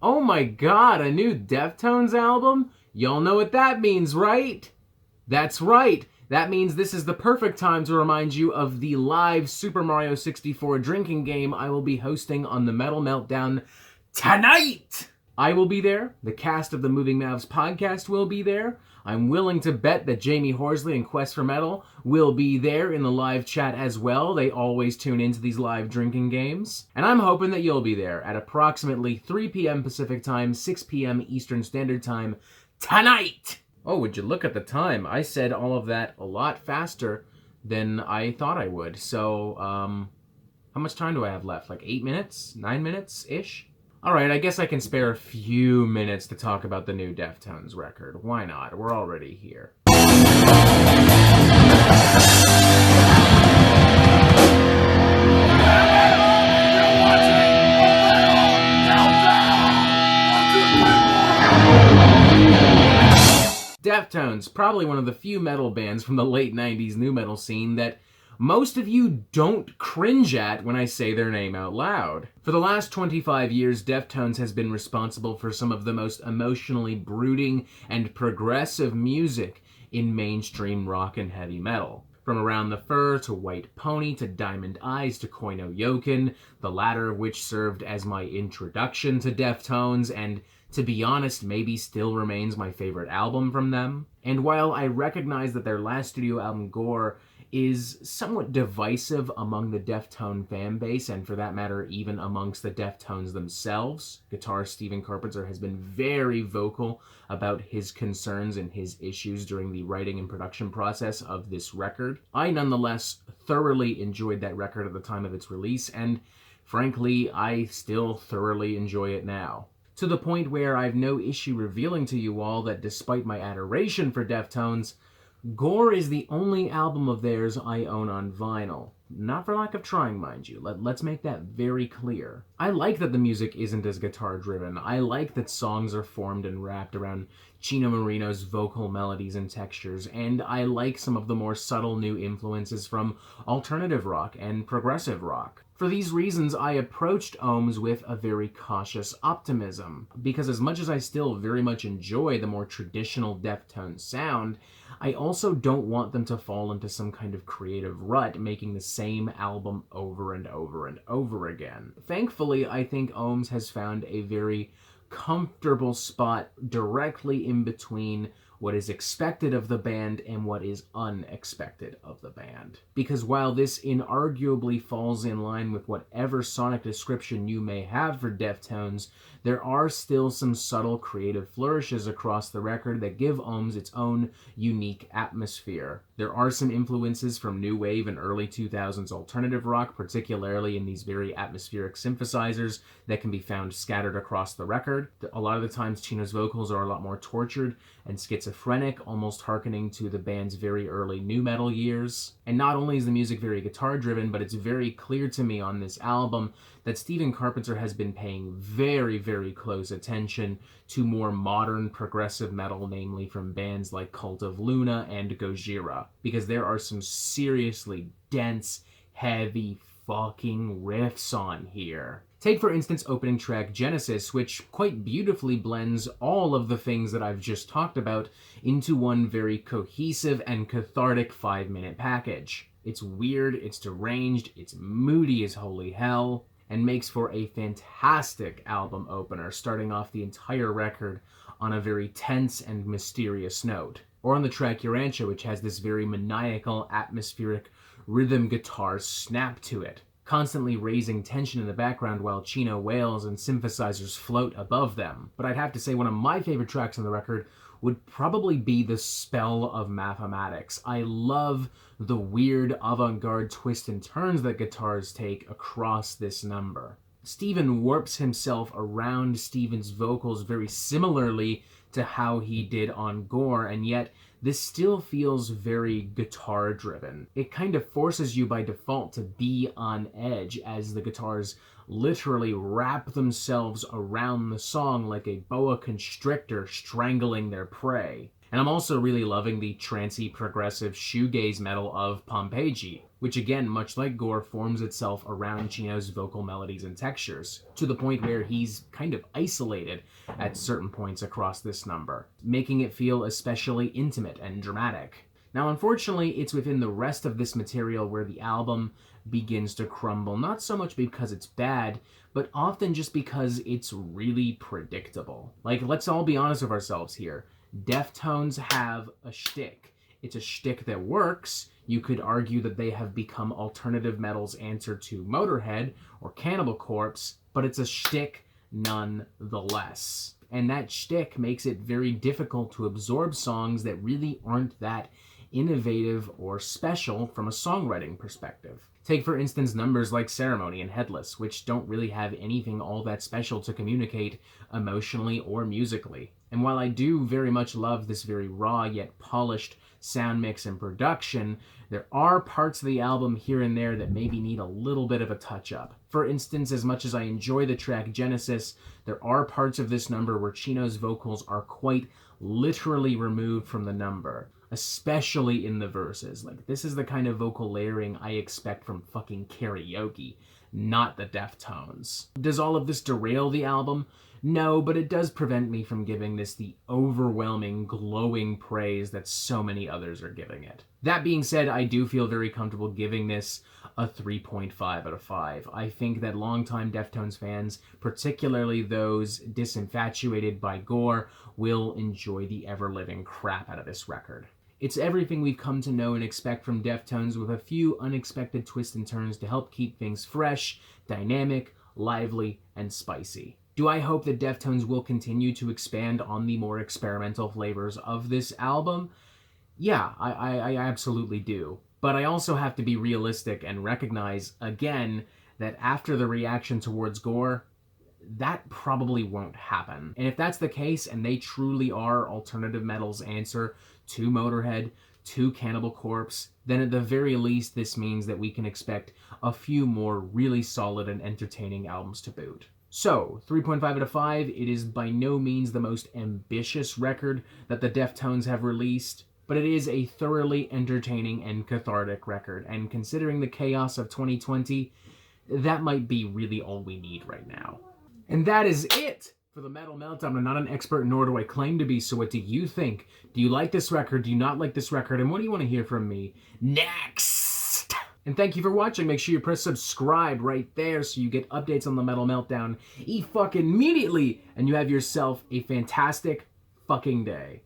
Oh my god, a new Deftones album? Y'all know what that means, right? That's right. That means this is the perfect time to remind you of the live Super Mario 64 drinking game I will be hosting on the Metal Meltdown tonight! I will be there. The cast of the Moving Mavs podcast will be there. I'm willing to bet that Jamie Horsley and Quest for Metal will be there in the live chat as well. They always tune into these live drinking games. And I'm hoping that you'll be there at approximately 3 p.m. Pacific Time, 6 p.m. Eastern Standard Time tonight! Oh, would you look at the time? I said all of that a lot faster than I thought I would. So, how much time do I have left? Like 8 minutes? 9 minutes-ish? Alright, I guess I can spare a few minutes to talk about the new Deftones record. Why not? We're already here. Deftones, probably one of the few metal bands from the late 90s nu metal scene that most of you don't cringe at when I say their name out loud. For the last 25 years, Deftones has been responsible for some of the most emotionally brooding and progressive music in mainstream rock and heavy metal. From Around the Fur to White Pony to Diamond Eyes to Koi no Yoken, the latter of which served as my introduction to Deftones and, to be honest, maybe still remains my favorite album from them. And while I recognize that their last studio album, Gore, is somewhat divisive among the Deftone fan base, and for that matter, even amongst the Deftones themselves, guitarist Stephen Carpenter has been very vocal about his concerns and his issues during the writing and production process of this record. I nonetheless thoroughly enjoyed that record at the time of its release, and frankly, I still thoroughly enjoy it now. To the point where I've no issue revealing to you all that despite my adoration for Deftones, Gore is the only album of theirs I own on vinyl. Not for lack of trying, mind you. Let's make that very clear. I like that the music isn't as guitar-driven. I like that songs are formed and wrapped around Chino Marino's vocal melodies and textures, and I like some of the more subtle new influences from alternative rock and progressive rock. For these reasons, I approached Ohms with a very cautious optimism, because as much as I still very much enjoy the more traditional Deftones sound, I also don't want them to fall into some kind of creative rut, making the same album over and over and over again. Thankfully, I think Ohms has found a very comfortable spot directly in between what is expected of the band and what is unexpected of the band. Because while this inarguably falls in line with whatever sonic description you may have for Deftones, there are still some subtle creative flourishes across the record that give Ohms its own unique atmosphere. There are some influences from new wave and early 2000s alternative rock, particularly in these very atmospheric synthesizers that can be found scattered across the record. A lot of the times Chino's vocals are a lot more tortured and schizophrenic, almost hearkening to the band's very early nu metal years. And not only is the music very guitar-driven, but it's very clear to me on this album that Stephen Carpenter has been paying very, very close attention to more modern progressive metal, namely from bands like Cult of Luna and Gojira, because there are some seriously dense, heavy fucking riffs on here. Take, for instance, opening track Genesis, which quite beautifully blends all of the things that I've just talked about into one very cohesive and cathartic 5-minute package. It's weird, it's deranged, it's moody as holy hell, and makes for a fantastic album opener, starting off the entire record on a very tense and mysterious note. Or on the track Urantia, which has this very maniacal, atmospheric rhythm guitar snap to it, constantly raising tension in the background while Chino wails and synthesizers float above them. But I'd have to say one of my favorite tracks on the record would probably be The Spell of Mathematics. I love the weird avant-garde twists and turns that guitars take across this number. Stephen warps himself around Stephen's vocals very similarly to how he did on Gore, and yet this still feels very guitar-driven. It kind of forces you by default to be on edge as the guitars literally wrap themselves around the song like a boa constrictor strangling their prey. And I'm also really loving the trancey progressive shoegaze metal of Pompeii. which again, much like Gore, forms itself around Chino's vocal melodies and textures, to the point where he's kind of isolated at certain points across this number, making it feel especially intimate and dramatic. Now, unfortunately, it's within the rest of this material where the album begins to crumble, not so much because it's bad, but often just because it's really predictable. Like, let's all be honest with ourselves here. Deftones have a shtick. It's a shtick that works. You could argue that they have become alternative metal's answer to Motorhead or Cannibal Corpse, but it's a shtick nonetheless. And that shtick makes it very difficult to absorb songs that really aren't that innovative or special from a songwriting perspective. Take, for instance, numbers like Ceremony and Headless, which don't really have anything all that special to communicate emotionally or musically. And while I do very much love this very raw yet polished sound mix and production, there are parts of the album here and there that maybe need a little bit of a touch-up. For instance, as much as I enjoy the track Genesis, there are parts of this number where Chino's vocals are quite literally removed from the number, especially in the verses. Like, this is the kind of vocal layering I expect from fucking karaoke, not the Deftones. Does all of this derail the album? No, but it does prevent me from giving this the overwhelming, glowing praise that so many others are giving it. That being said, I do feel very comfortable giving this a 3.5 out of 5. I think that longtime Deftones fans, particularly those disinfatuated by Gore, will enjoy the ever-living crap out of this record. It's everything we've come to know and expect from Deftones, with a few unexpected twists and turns to help keep things fresh, dynamic, lively, and spicy. Do I hope that Deftones will continue to expand on the more experimental flavors of this album? Yeah, I absolutely do. But I also have to be realistic and recognize, again, that after the reaction towards Gore, that probably won't happen. And if that's the case, and they truly are alternative metal's answer to Motorhead, to Cannibal Corpse, then at the very least this means that we can expect a few more really solid and entertaining albums to boot. So, 3.5 out of 5, it is by no means the most ambitious record that the Deftones have released, but it is a thoroughly entertaining and cathartic record, and considering the chaos of 2020, that might be really all we need right now. And that is it for the Metal Meltdown. I'm not an expert, nor do I claim to be, so what do you think? Do you like this record? Do you not like this record? And what do you want to hear from me next? And thank you for watching. Make sure you press subscribe right there so you get updates on the Metal Meltdown fucking immediately, and you have yourself a fantastic fucking day.